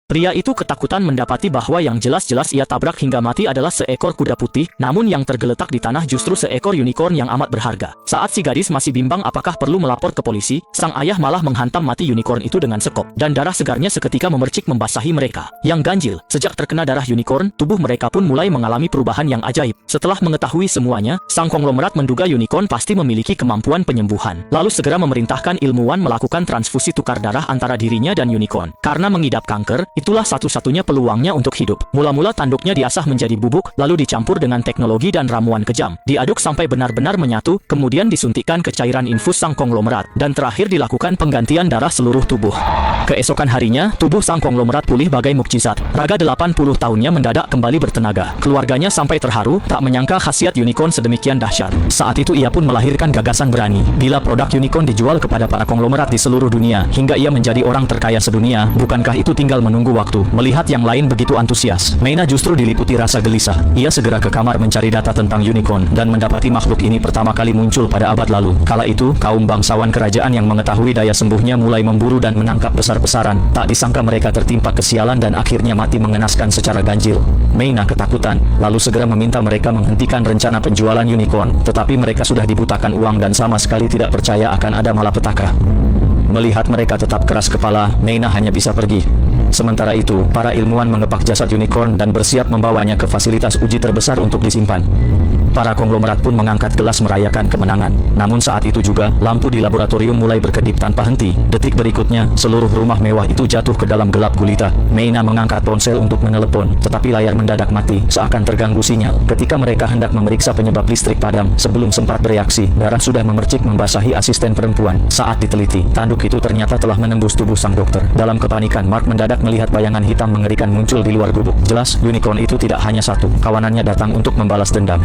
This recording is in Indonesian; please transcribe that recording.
Pria itu ketakutan mendapati bahwa yang jelas-jelas ia tabrak hingga mati adalah seekor kuda putih, namun yang tergeletak di tanah justru seekor unicorn yang amat berharga. Saat si gadis masih bimbang apakah perlu melapor ke polisi, sang ayah malah menghantam mati unicorn itu dengan sekop, dan darah segarnya seketika memercik membasahi mereka. Yang ganjil, sejak terkena darah unicorn, tubuh mereka pun mulai mengalami perubahan yang ajaib. Setelah mengetahui semuanya, sang konglomerat menduga unicorn pasti memiliki kemampuan penyembuhan. Lalu segera memerintahkan ilmuwan melakukan transfusi tukar darah antara dirinya dan unicorn. Karena mengidap kanker, itulah satu-satunya peluangnya untuk hidup. Mula-mula tanduknya diasah menjadi bubuk, lalu dicampur dengan teknologi dan ramuan kejam. Diaduk sampai benar-benar menyatu, kemudian disuntikkan ke cairan infus sang konglomerat, dan terakhir dilakukan penggantian darah seluruh tubuh. Keesokan harinya, tubuh sang konglomerat pulih bagai mukjizat. Raga 80 tahunnya mendadak kembali bertenaga. Keluarganya sampai terharu, tak menyangka khasiat unicorn sedemikian dahsyat. Saat itu ia pun melahirkan gagasan berani. Bila produk unicorn dijual kepada para konglomerat di seluruh dunia, hingga ia menjadi orang terkaya sedunia, bukankah itu tinggal menunggu waktu? Melihat yang lain begitu antusias, Meina justru diliputi rasa gelisah. Ia segera ke kamar mencari data tentang unicorn, dan mendapati makhluk ini pertama kali muncul pada abad lalu. Kala itu, kaum bangsawan kerajaan yang mengetahui daya sembuhnya mulai memburu dan menangkap besar-besaran. Tak disangka mereka tertimpa kesialan dan akhirnya mati mengenaskan secara ganjil. Meina ketakutan, lalu segera meminta mereka menghentikan rencana penjualan unicorn. Tetapi mereka sudah dibutakan uang dan sama sekali tidak percaya akan ada malapetaka. Melihat mereka tetap keras kepala, Meina hanya bisa pergi. Sementara itu, para ilmuwan mengepak jasad unicorn dan bersiap membawanya ke fasilitas uji terbesar untuk disimpan. Para konglomerat pun mengangkat gelas merayakan kemenangan. Namun saat itu juga, lampu di laboratorium mulai berkedip tanpa henti. Detik berikutnya, seluruh rumah mewah itu jatuh ke dalam gelap gulita. Meina mengangkat ponsel untuk menelepon, tetapi layar mendadak mati, seakan terganggu sinyal. Ketika mereka hendak memeriksa penyebab listrik padam, sebelum sempat bereaksi, darah sudah memercik membasahi asisten perempuan. Saat diteliti, tanduk itu ternyata telah menembus tubuh sang dokter. Dalam kepanikan, Mark mendadak melihat bayangan hitam mengerikan muncul di luar gubuk. Jelas, unicorn itu tidak hanya satu. Kawanannya datang untuk membalas dendam.